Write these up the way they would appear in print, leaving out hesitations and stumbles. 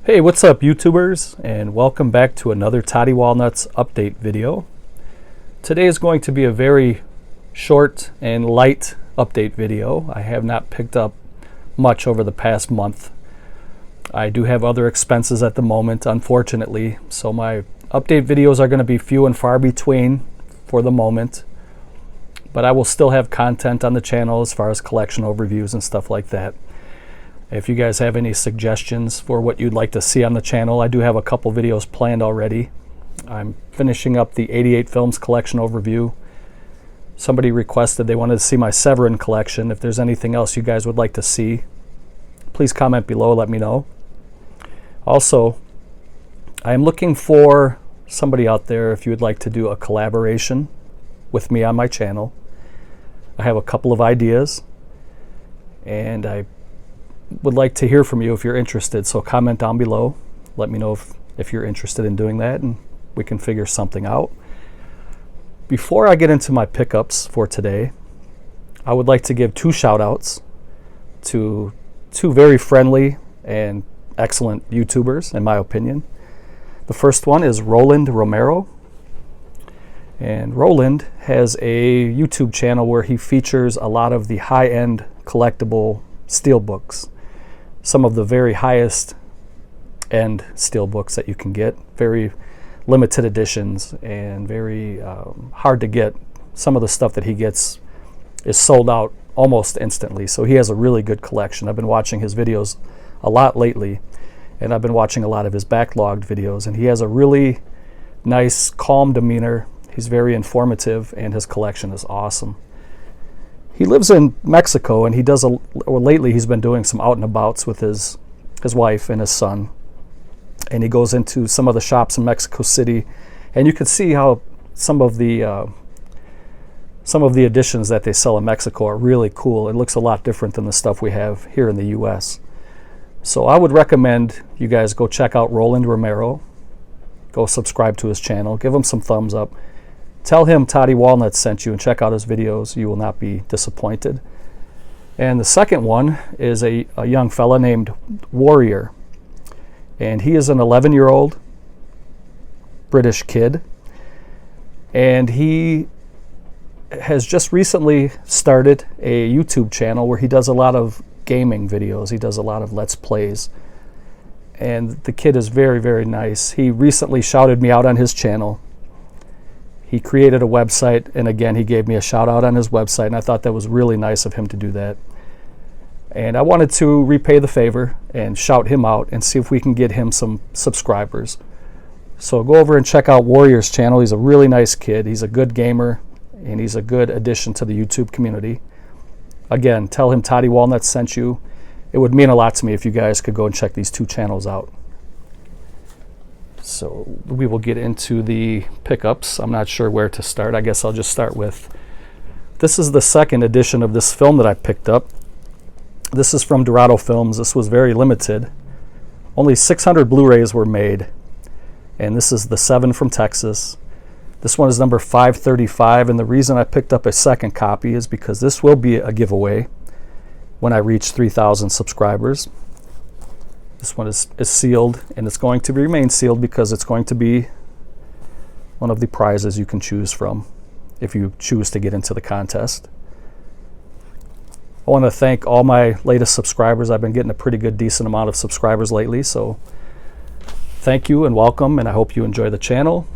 Hey, what's up YouTubers, and welcome back to another Toddy Walnuts update video. Today is going to be a very short and light update video. I have not picked up much over the past month. I do have other expenses at the moment, unfortunately, so my update videos are going to be few and far between for the moment. But I will still have content on the channel as far as collection overviews and stuff like that. If you guys have any suggestions for what you'd like to see on the channel, I do have a couple videos planned already. I'm finishing up the 88 Films collection overview. Somebody requested they wanted to see my Severin collection. If there's anything else you guys would like to see, please comment below, let me know. Also, I am looking for somebody out there if you would like to do a collaboration with me on my channel. I have a couple of ideas, and I would like to hear from you if you're interested, so comment down below. Let me know if you're interested in doing that, and we can figure something out. Before I get into my pickups for today, I would like to give two shout outs to two very friendly and excellent YouTubers, in my opinion. The first one is Roland Romero, and Roland has a YouTube channel where he features a lot of the high-end collectible steelbooks. Some of the very highest end steelbooks that you can get, very limited editions and very hard to get. Some of the stuff that he gets is sold out almost instantly, so he has a really good collection. I've been watching his videos a lot lately, and I've been watching a lot of his backlogged videos, and he has a really nice, calm demeanor. He's very informative, and his collection is awesome. He lives in Mexico, and he does lately he's been doing some out and abouts with his wife and his son, and he goes into some of the shops in Mexico City, and you can see how some of the editions that they sell in Mexico are really cool. It looks a lot different than the stuff we have here in the US. So I would recommend you guys go check out Roland Romero. Go subscribe to his channel, give him some thumbs up. Tell him Toddy Walnuts sent you, and check out his videos. You will not be disappointed. And the second one is a young fella named Warrior. And he is an 11-year-old British kid. And he has just recently started a YouTube channel where he does a lot of gaming videos. He does a lot of Let's Plays. And the kid is very, very nice. He recently shouted me out on his channel. He created a website, and again, he gave me a shout out on his website, and I thought that was really nice of him to do that. And I wanted to repay the favor and shout him out and see if we can get him some subscribers. So go over and check out Warrior's channel. He's a really nice kid. He's a good gamer, and he's a good addition to the YouTube community. Again, tell him Toddy Walnuts sent you. It would mean a lot to me if you guys could go and check these two channels out. So we will get into the pickups. I'm not sure where to start. I guess I'll just start with, this is the second edition of this film that I picked up. This is from Dorado Films. This was very limited. Only 600 Blu-rays were made. And this is the 7 from Texas. This one is number 535, and the reason I picked up a second copy is because this will be a giveaway when I reach 3,000 subscribers. This one is sealed, and it's going to remain sealed because it's going to be one of the prizes you can choose from if you choose to get into the contest. I want to thank all my latest subscribers. I've been getting a pretty good, decent amount of subscribers lately, so thank you and welcome, and I hope you enjoy the channel.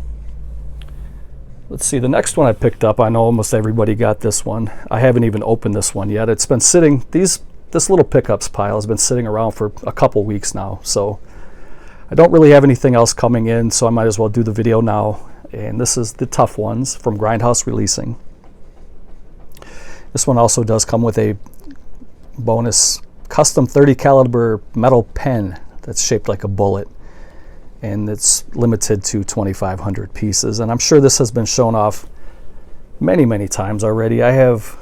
Let's see, the next one I picked up, I know almost everybody got this one. I haven't even opened this one yet. It's been sitting, this little pickups pile has been sitting around for a couple weeks now, so I don't really have anything else coming in, so I might as well do the video now. And this is the Tough Ones from Grindhouse Releasing. This one also does come with a bonus custom 30 caliber metal pen that's shaped like a bullet, and it's limited to 2,500 pieces, and I'm sure this has been shown off many times already. I have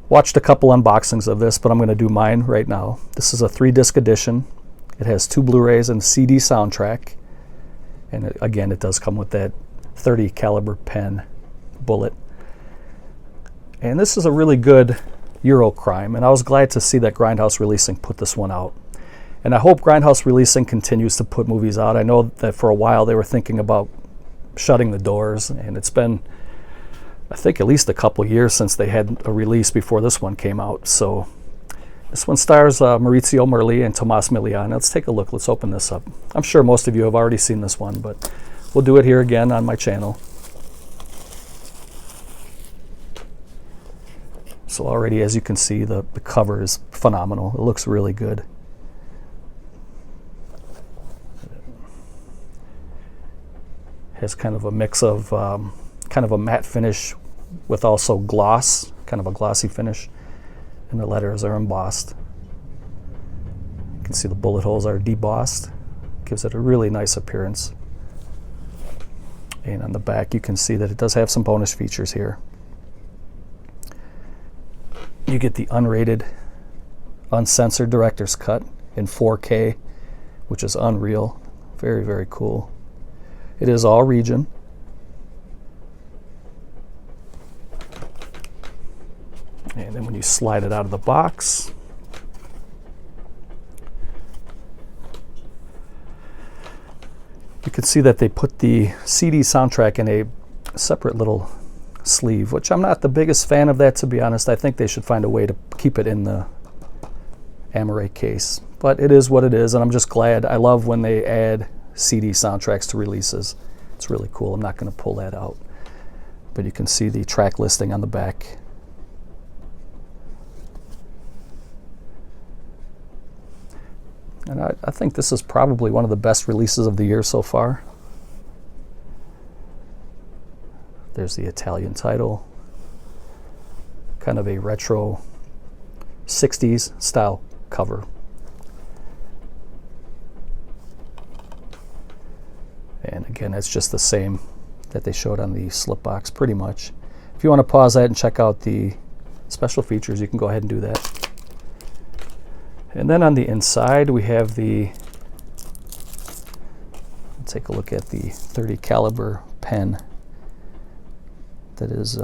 watched a couple unboxings of this, but I'm going to do mine right now. This is a 3-disc edition. It has 2 Blu-rays and a CD soundtrack, and again, it does come with that 30 caliber pen bullet. And this is a really good Eurocrime, and I was glad to see that Grindhouse Releasing put this one out. And I hope Grindhouse Releasing continues to put movies out. I know that for a while they were thinking about shutting the doors, and it's been, I think, at least a couple years since they had a release before this one came out. So this one stars Maurizio Merli and Tomas Milian. Let's take a look. Let's open this up. I'm sure most of you have already seen this one, but we'll do it here again on my channel. So already, as you can see, the cover is phenomenal. It looks really good. Has kind of a mix of kind of a matte finish with also gloss, kind of a glossy finish, and the letters are embossed. You can see the bullet holes are debossed. Gives it a really nice appearance. And on the back you can see that it does have some bonus features here. You get the unrated, uncensored director's cut in 4K, which is unreal. Very, very cool. It is all region. And then when you slide it out of the box, you can see that they put the CD soundtrack in a separate little sleeve, which I'm not the biggest fan of that, to be honest. I think they should find a way to keep it in the Amaray case. But it is what it is, and I'm just glad. I love when they add CD soundtracks to releases. It's really cool. I'm not going to pull that out. But you can see the track listing on the back. And I think this is probably one of the best releases of the year so far. There's the Italian title. Kind of a retro 60s style cover. And again, it's just the same that they showed on the slip box, pretty much. If you want to pause that and check out the special features, you can go ahead and do that. And then on the inside, we have the, let's take a look at the .30 caliber pen that is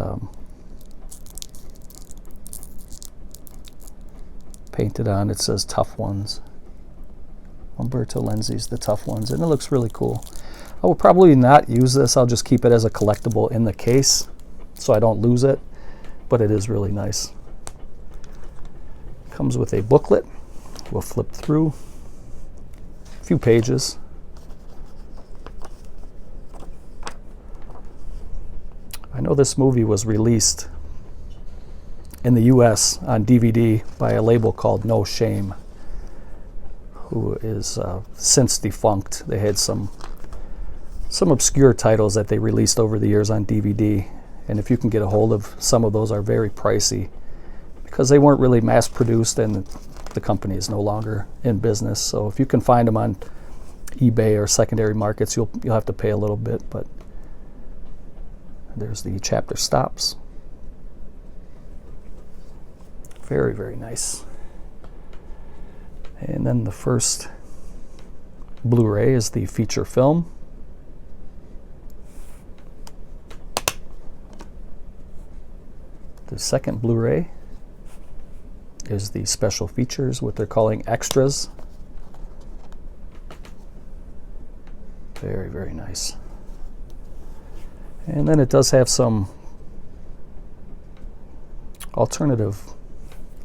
painted on. It says Tough Ones. Umberto Lenzi's The Tough Ones, and it looks really cool. I will probably not use this. I'll just keep it as a collectible in the case so I don't lose it, but it is really nice. Comes with a booklet. We'll flip through a few pages. I know this movie was released in the US on DVD by a label called No Shame, who is since defunct. They had some obscure titles that they released over the years on DVD, and if you can get a hold of some of those, are very pricey because they weren't really mass produced and the company is no longer in business. So if you can find them on eBay or secondary markets, you'll have to pay a little bit. But there's the chapter stops. Very, very nice. And then the first Blu-ray is the feature film. The second Blu-ray is the special features, what they're calling extras. Very, very nice. And then it does have some alternative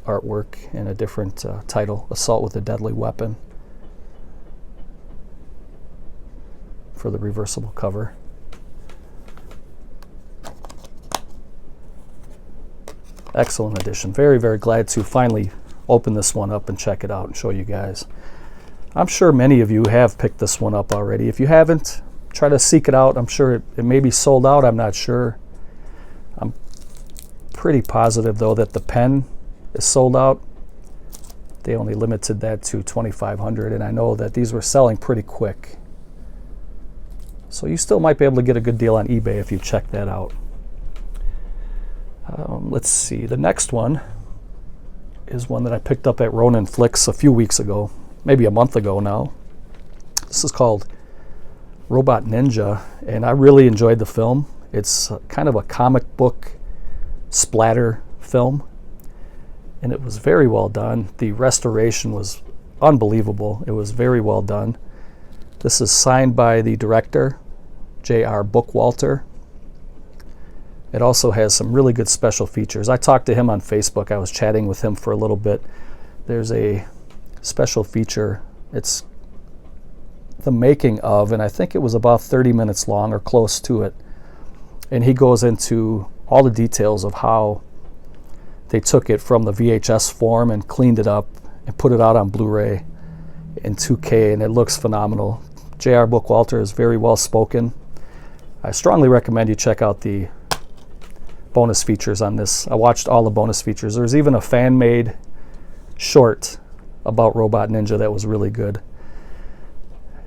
artwork in a different title, Assault with a Deadly Weapon, for the reversible cover. Excellent edition. Very, very glad to finally open this one up and check it out and show you guys. I'm sure many of you have picked this one up already. If you haven't, try to seek it out. I'm sure it may be sold out. I'm not sure. I'm pretty positive, though, that the pen is sold out. They only limited that to 2,500, and I know that these were selling pretty quick. So you still might be able to get a good deal on eBay if you check that out. Let's see, the next one is one that I picked up at Ronin Flicks a few weeks ago, maybe a month ago now. This is called Robot Ninja, and I really enjoyed the film. It's kind of a comic book splatter film, and it was very well done. The restoration was unbelievable. It was very well done. This is signed by the director, J.R. Bookwalter. It also has some really good special features. I talked to him on Facebook. I was chatting with him for a little bit. There's a special feature. It's the making of, and I think it was about 30 minutes long or close to it. And he goes into all the details of how they took it from the VHS form and cleaned it up and put it out on Blu-ray in 2K, and it looks phenomenal. J.R. Bookwalter is very well spoken. I strongly recommend you check out the bonus features on this. I watched all the bonus features. There's even a fan-made short about Robot Ninja that was really good.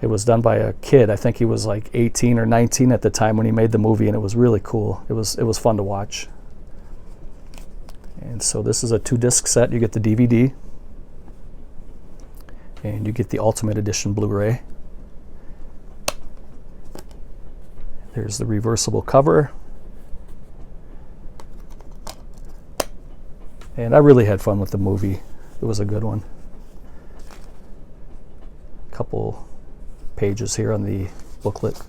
It was done by a kid. I think he was like 18 or 19 at the time when he made the movie, and it was really cool. It was fun to watch. And so this is a 2-disc set. You get the DVD, and you get the Ultimate Edition Blu-ray. There's the reversible cover. And I really had fun with the movie. It was a good one. A couple pages here on the booklet.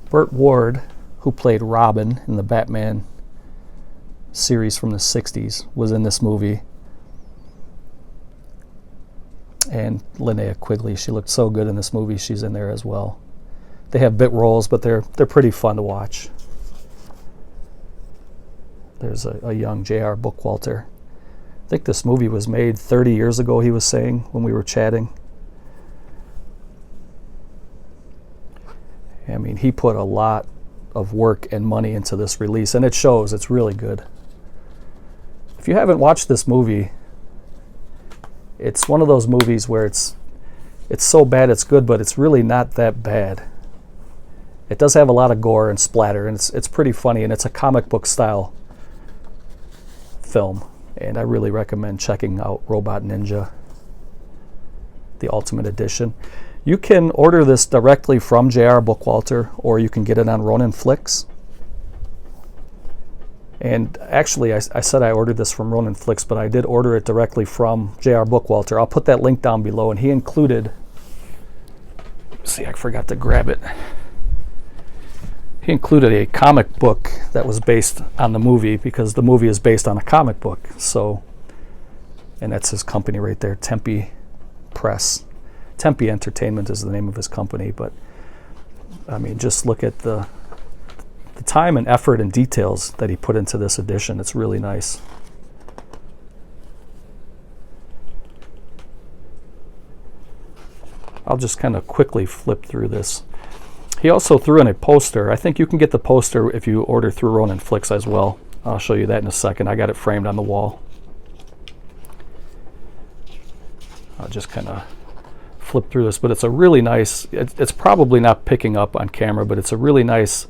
Burt Ward, who played Robin in the Batman series from the 60s, was in this movie. And Linnea Quigley, she looked so good in this movie. She's in there as well. They have bit roles, but they're pretty fun to watch. There's a young J.R. Bookwalter. I think this movie was made 30 years ago, he was saying when we were chatting. I mean, he put a lot of work and money into this release, and it shows. It's really good. If you haven't watched this movie, it's one of those movies where it's so bad it's good, but it's really not that bad. It does have a lot of gore and splatter, and it's pretty funny, and it's a comic book style film, and I really recommend checking out Robot Ninja, the Ultimate Edition. You can order this directly from J.R. Bookwalter, or you can get it on Ronin Flix. And actually, I said I ordered this from Ronin Flix, but I did order it directly from J.R. Bookwalter. I'll put that link down below, and he included, see, I forgot to grab it. He included a comic book that was based on the movie, because the movie is based on a comic book. So, and that's his company right there, Tempe Press. Tempe Entertainment is the name of his company, but I mean, just look at the time and effort and details that he put into this edition. It's really nice. I'll just kind of quickly flip through this. He also threw in a poster. I think you can get the poster if you order through Ronin Flix as well. I'll show you that in a second. I got it framed on the wall. I'll just kind of flip through this, but it's a really nice, it's probably not picking up on camera, but it's a really nice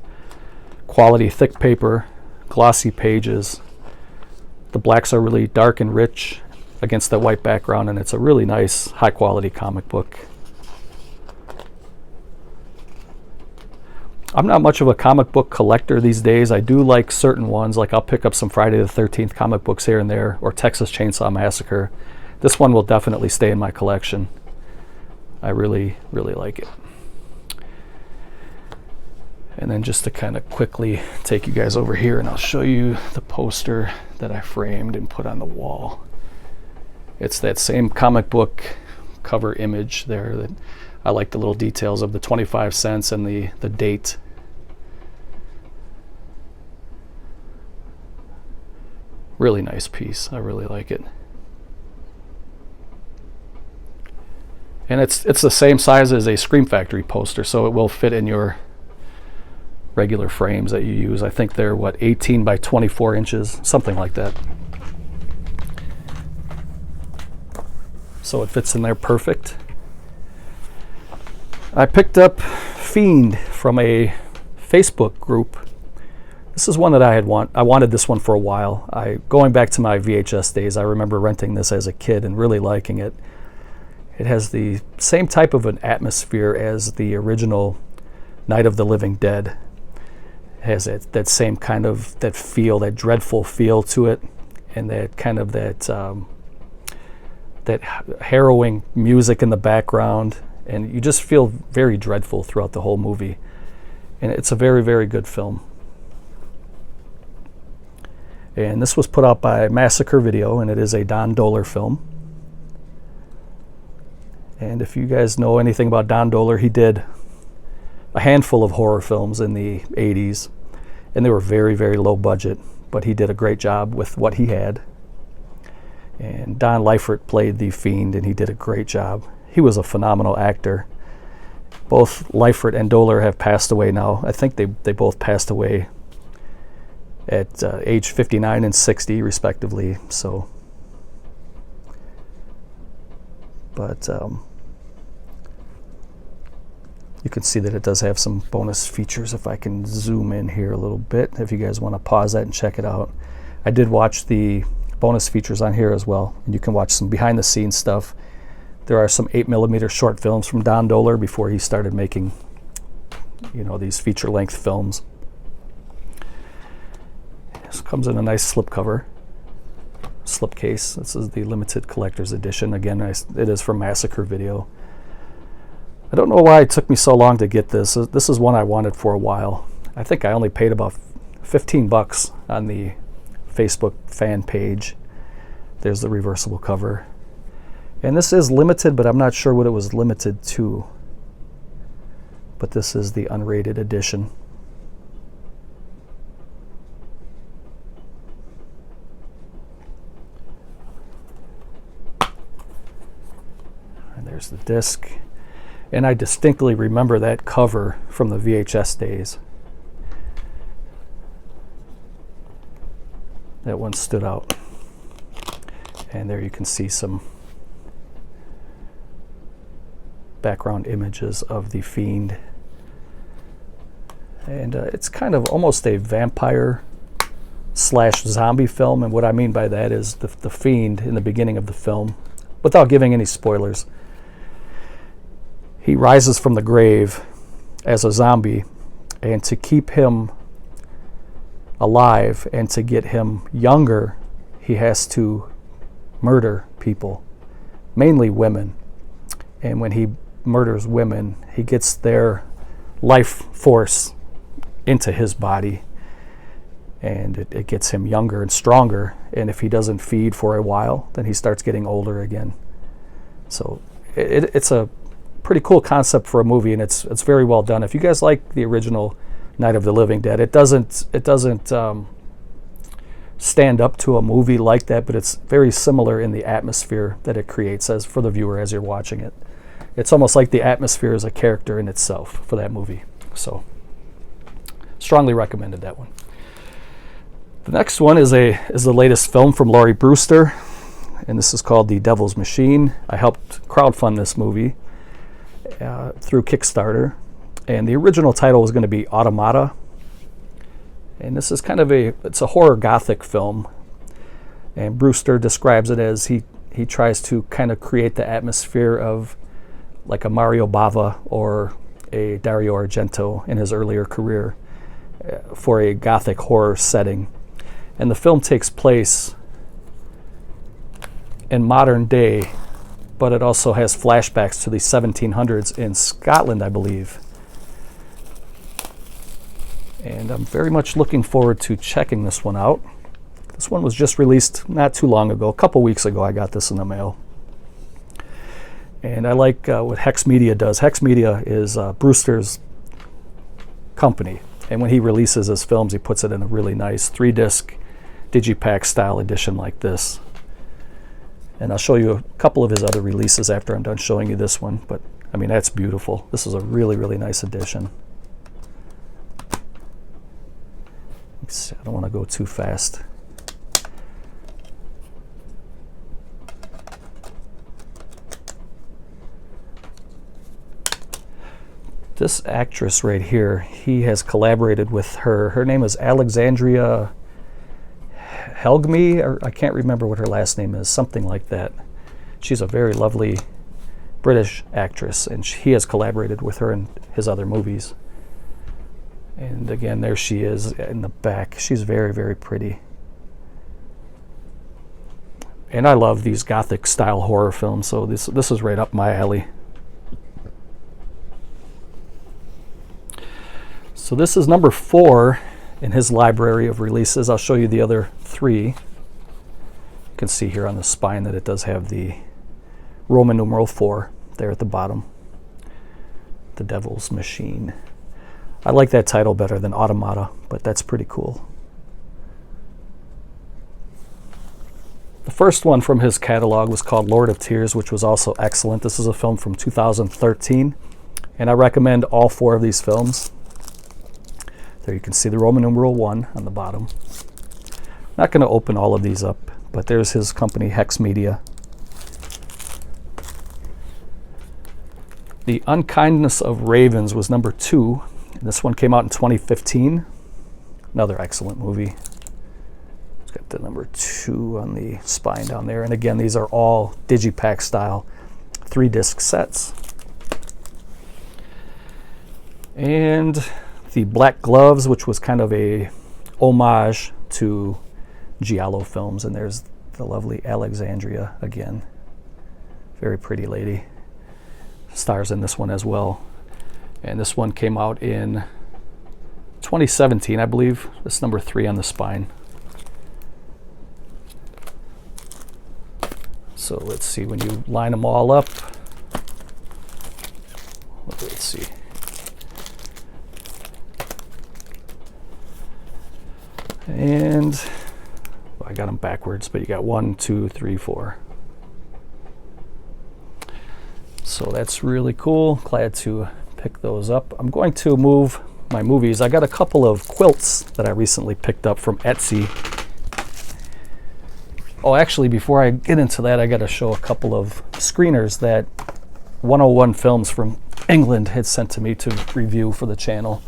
quality thick paper, glossy pages. The blacks are really dark and rich against that white background, and it's a really nice high quality comic book. I'm not much of a comic book collector these days. I do like certain ones, like I'll pick up some Friday the 13th comic books here and there, or Texas Chainsaw Massacre. This one will definitely stay in my collection. I really, really like it. And then just to kind of quickly take you guys over here, and I'll show you the poster that I framed and put on the wall. It's that same comic book cover image there. That I like the little details of the 25 cents and the date. Really nice piece. I really like it. And it's the same size as a Scream Factory poster, so it will fit in your regular frames that you use. I think they're, what, 18 by 24 inches, something like that. So it fits in there perfect. I picked up Fiend from a Facebook group. This is one that I wanted this one for a while. Going back to my VHS days, I remember renting this as a kid and really liking it. It has the same type of an atmosphere as the original Night of the Living Dead. It has that same kind of, that feel, that dreadful feel to it. and that kind of that harrowing music in the background, and you just feel very dreadful throughout the whole movie. And it's a very, very good film. And this was put out by Massacre Video, and it is a Don Dohler film. And if you guys know anything about Don Dohler, he did a handful of horror films in the 80s, and they were very, very low budget, but he did a great job with what he had. And Don Leifert played the Fiend, and he did a great job. He was a phenomenal actor. Both Leifert and Dohler have passed away now. I think they both passed away at age 59 and 60, respectively. So, but you can see that it does have some bonus features. If I can zoom in here a little bit, if you guys want to pause that and check it out. I did watch the bonus features on here as well, and you can watch some behind the scenes stuff. There are some 8mm short films from Don Dohler before he started making, you know, these feature length films. This comes in a nice slipcase. This is the limited collector's edition. Again, it is from Massacre Video. I don't know why it took me so long to get this. This is one I wanted for a while. I think I only paid about 15 bucks on the Facebook fan page. There's the reversible cover. And this is limited, but I'm not sure what it was limited to. But this is the unrated edition. And there's the disc. And I distinctly remember that cover from the VHS days. That one stood out. And there you can see some background images of the Fiend. And it's kind of almost a vampire / zombie film. And what I mean by that is the Fiend in the beginning of the film, without giving any spoilers, he rises from the grave as a zombie, and to keep him alive and to get him younger, he has to murder people, mainly women. And when he murders women, he gets their life force into his body, and it gets him younger and stronger. And if he doesn't feed for a while, then he starts getting older again. So it's a pretty cool concept for a movie, and it's very well done. If you guys like the original Night of the Living Dead, it doesn't stand up to a movie like that, but it's very similar in the atmosphere that it creates as for the viewer as you're watching it. It's almost like the atmosphere is a character in itself for that movie. So strongly recommended that one. The next one is the latest film from Laurie Brewster, and this is called The Devil's Machine. I helped crowdfund this movie through Kickstarter, and the original title was going to be Automata. And this is kind of it's a horror gothic film, and Brewster describes it as he tries to kind of create the atmosphere of like a Mario Bava or a Dario Argento in his earlier career for a gothic horror setting. And the film takes place in modern day, but it also has flashbacks to the 1700s in Scotland, I believe. And I'm very much looking forward to checking this one out. This one was just released not too long ago. A couple weeks ago I got this in the mail. And I like what Hex Media does. Hex Media is Brewster's company. And when he releases his films, he puts it in a really nice 3-disc digipack style edition like this. And I'll show you a couple of his other releases after I'm done showing you this one. But I mean, that's beautiful. This is a really, really nice edition. I don't want to go too fast. This actress right here, he has collaborated with her. Her name is Alexandria Helgme, or I can't remember what her last name is, something like that. She's a very lovely British actress, and he has collaborated with her in his other movies. And again, there she is in the back. She's very, very pretty. And I love these gothic style horror films, so this is right up my alley. So this is number 4 in his library of releases. I'll show you the other 3. You can see here on the spine that it does have the Roman numeral 4 there at the bottom. The Devil's Machine. I like that title better than Automata, but that's pretty cool. The first one from his catalog was called Lord of Tears, which was also excellent. This is a film from 2013, and I recommend all 4 of these films. There you can see the Roman numeral 1 on the bottom. I'm not going to open all of these up, but there's his company, Hex Media. The Unkindness of Ravens was number 2. This one came out in 2015. Another excellent movie. It's got the number 2 on the spine down there. And again, these are all digipack style 3-disc sets. And the Black Gloves, which was kind of a homage to Giallo films. And there's the lovely Alexandria again. Very pretty lady. Stars in this one as well. And this one came out in 2017, I believe. That's number 3 on the spine. So let's see, when you line them all up, let's see. And well, I got them backwards, but you got 1, 2, 3, 4. So that's really cool. Glad to pick those up. I'm going to move my movies. I got a couple of quilts that I recently picked up from Etsy. Oh, actually, before I get into that, I got to show a couple of screeners that 101 Films from England had sent to me to review for the channel.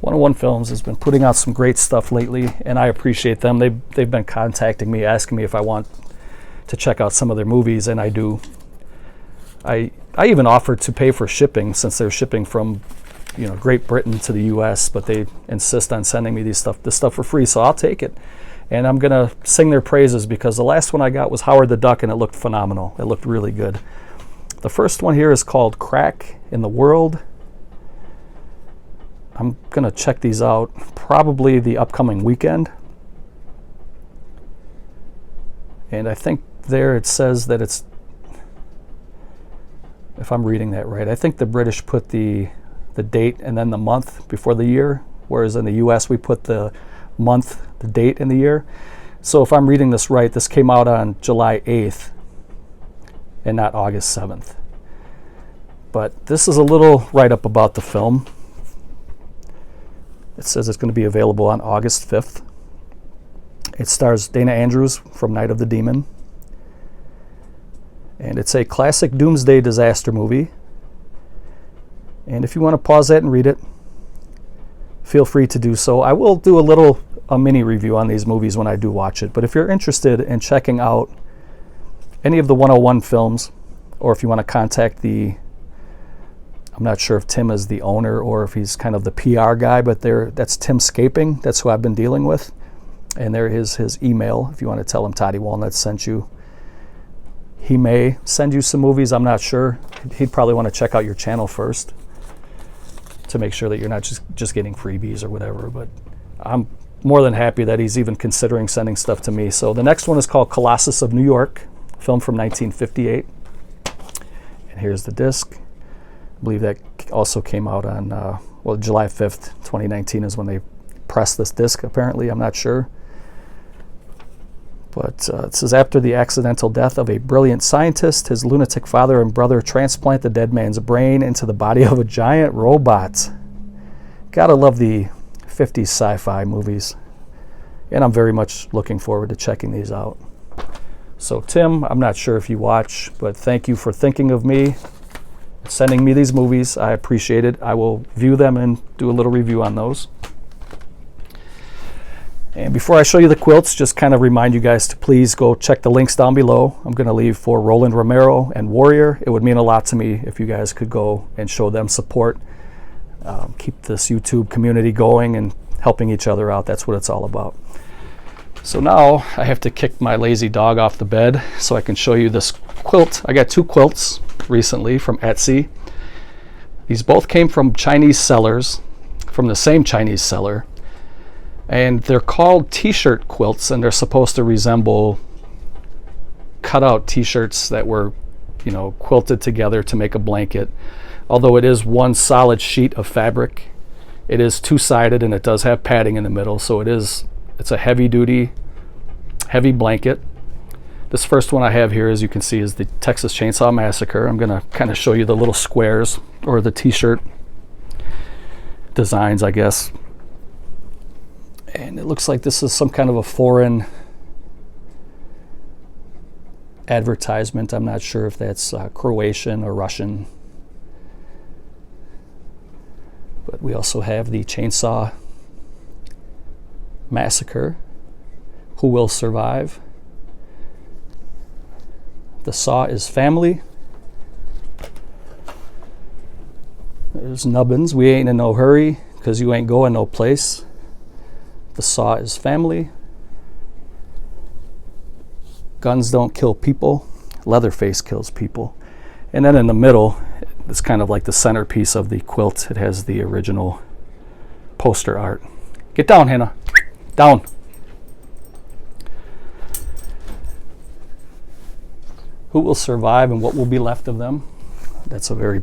101 Films has been putting out some great stuff lately, and I appreciate them. They've been contacting me, asking me if I want to check out some of their movies, and I do. I even offered to pay for shipping since they're shipping from, Great Britain to the U.S., but they insist on sending me this stuff for free, so I'll take it. And I'm going to sing their praises because the last one I got was Howard the Duck, and it looked phenomenal. It looked really good. The first one here is called Crack in the World. I'm going to check these out probably the upcoming weekend. And I think there it says that it's, if I'm reading that right, I think the British put the date and then the month before the year, whereas in the US we put the month, the date, and the year. So if I'm reading this right, this came out on July 8th and not August 7th. But this is a little write-up about the film. It says it's going to be available on August 5th. It stars Dana Andrews from Night of the Demon. And it's a classic doomsday disaster movie. And if you want to pause that and read it, feel free to do so. I will do a mini review on these movies when I do watch it. But if you're interested in checking out any of the 101 films, or if you want to contact I'm not sure if Tim is the owner or if he's kind of the PR guy, but that's Tim Scaping. That's who I've been dealing with. And there is his email if you want to tell him Toddy Walnuts sent you. He may send you some movies, I'm not sure. He'd probably want to check out your channel first to make sure that you're not just getting freebies or whatever. But I'm more than happy that he's even considering sending stuff to me. So the next one is called Colossus of New York, film from 1958. And here's the disc. I believe that also came out on, July 5th, 2019 is when they pressed this disc, apparently. I'm not sure. But it says, after the accidental death of a brilliant scientist, his lunatic father and brother transplant the dead man's brain into the body of a giant robot. Gotta love the 50s sci-fi movies. And I'm very much looking forward to checking these out. So Tim, I'm not sure if you watch, but thank you for thinking of me, sending me these movies. I appreciate it. I will view them and do a little review on those. And before I show you the quilts, just kind of remind you guys to please go check the links down below. I'm going to leave for Roland Romero and Warrior. It would mean a lot to me if you guys could go and show them support. Keep this YouTube community going and helping each other out. That's what it's all about. So now I have to kick my lazy dog off the bed so I can show you this quilt. I got 2 quilts recently from Etsy. These both came from Chinese sellers, from the same Chinese seller. And they're called t-shirt quilts, and they're supposed to resemble cutout t-shirts that were, quilted together to make a blanket. Although it is one solid sheet of fabric. It is 2-sided, and it does have padding in the middle, so it's a heavy blanket. This first one I have here, as you can see, is the Texas Chainsaw Massacre. I'm going to kind of show you the little squares, or the t-shirt designs, I guess. And it looks like this is some kind of a foreign advertisement. I'm not sure if that's Croatian or Russian. But we also have the Chainsaw Massacre. Who will survive? The saw is family. There's nubbins. We ain't in no hurry, 'cause you ain't going no place. The saw is family. Guns don't kill people. Leatherface kills people. And then in the middle, it's kind of like the centerpiece of the quilt. It has the original poster art. Get down, Hannah. Down. Who will survive and what will be left of them? That's a very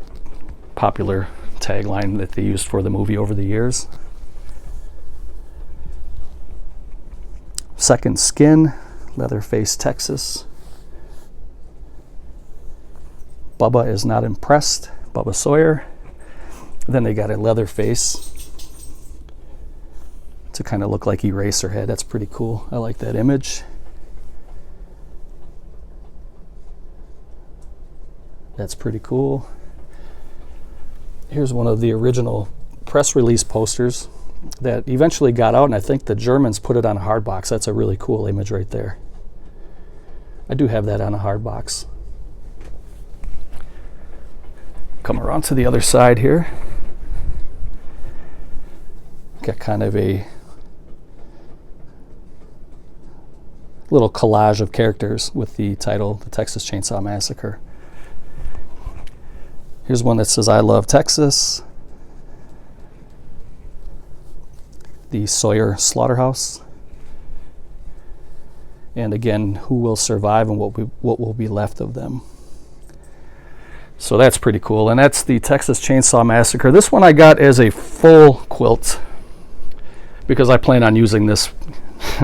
popular tagline that they used for the movie over the years. Second Skin, Leatherface, Texas. Bubba is not impressed. Bubba Sawyer. Then they got a Leatherface to kind of look like Eraserhead. That's pretty cool. I like that image. That's pretty cool. Here's one of the original press release posters that eventually got out, and I think the Germans put it on a hard box. That's a really cool image right there. I do have that on a hard box. Come around to the other side here. Got kind of a little collage of characters with the title, The Texas Chainsaw Massacre. Here's one that says, I love Texas. The Sawyer Slaughterhouse. And again, who will survive and what will be left of them. So that's pretty cool. And that's the Texas Chainsaw Massacre. This one I got as a full quilt because I plan on using this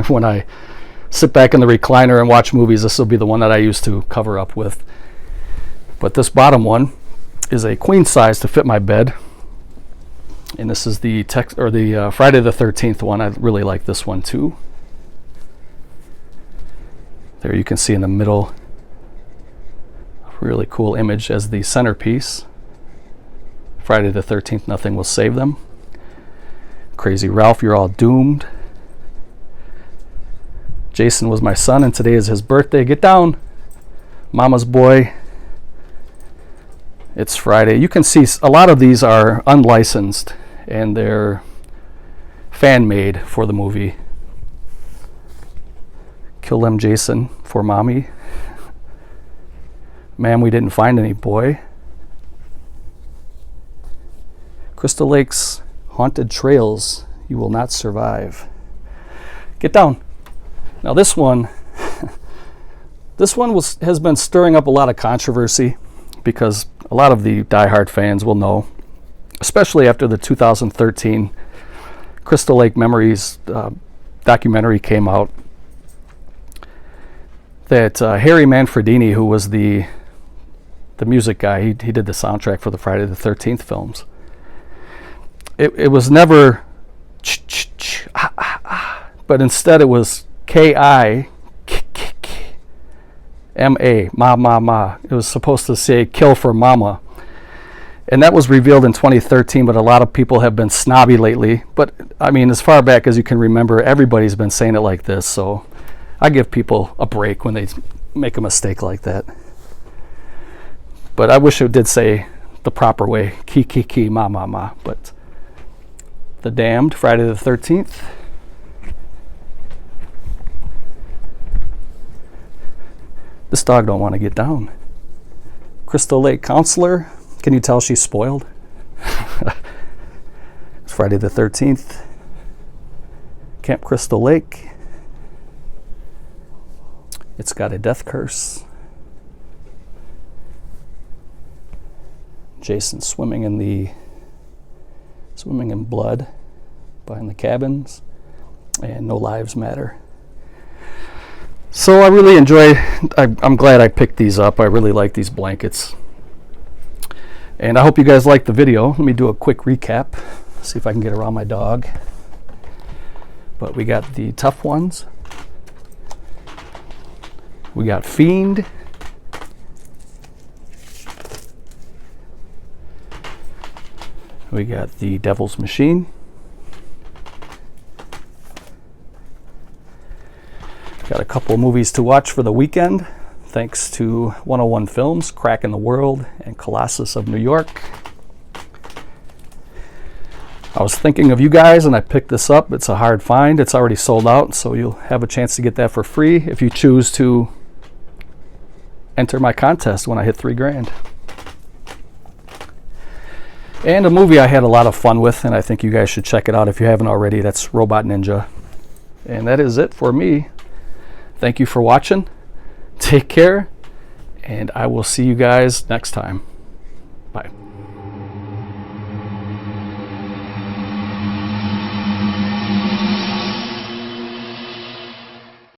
when I sit back in the recliner and watch movies. This will be the one that I use to cover up with. But this bottom one is a queen size to fit my bed, and this is the Friday the 13th one. I really like this one too. There you can see in the middle, a really cool image as the centerpiece. Friday the 13th, nothing will save them. Crazy Ralph, you're all doomed. Jason was my son, and today is his birthday. Get down, Mama's boy. It's Friday. You can see a lot of these are unlicensed and they're fan made for the movie. Kill them, Jason, for mommy. Ma'am, we didn't find any boy. Crystal Lake's Haunted Trails, you will not survive. Get down. Now this one, has been stirring up a lot of controversy because a lot of the diehard fans will know, especially after the 2013 Crystal Lake Memories documentary came out, that Harry Manfredini, who was the music guy, he did the soundtrack for the Friday the 13th films. It was never but instead it was K-I M-A, ma. It was supposed to say kill for mama. And that was revealed in 2013, but a lot of people have been snobby lately. But, I mean, as far back as you can remember, everybody's been saying it like this. So I give people a break when they make a mistake like that. But I wish it did say the proper way, ki, ma. But The Damned, Friday the 13th. This dog don't want to get down. Crystal Lake Counselor. Can you tell she's spoiled? It's Friday the 13th. Camp Crystal Lake. It's got a death curse. Jason swimming in blood behind the cabins, and no lives matter. So I really enjoy, I'm glad I picked these up. I really like these blankets. And I hope you guys liked the video. Let me do a quick recap. See if I can get around my dog. But we got the tough ones. We got Fiend. We got the Devil's Machine. Got a couple of movies to watch for the weekend, thanks to 101 Films, Crack in the World, and Colossus of New York. I was thinking of you guys and I picked this up. It's a hard find. It's already sold out, so you'll have a chance to get that for free if you choose to enter my contest when I hit $3,000. And a movie I had a lot of fun with, and I think you guys should check it out if you haven't already. That's Robot Ninja. And that is it for me. Thank you for watching. Take care, and I will see you guys next time. Bye.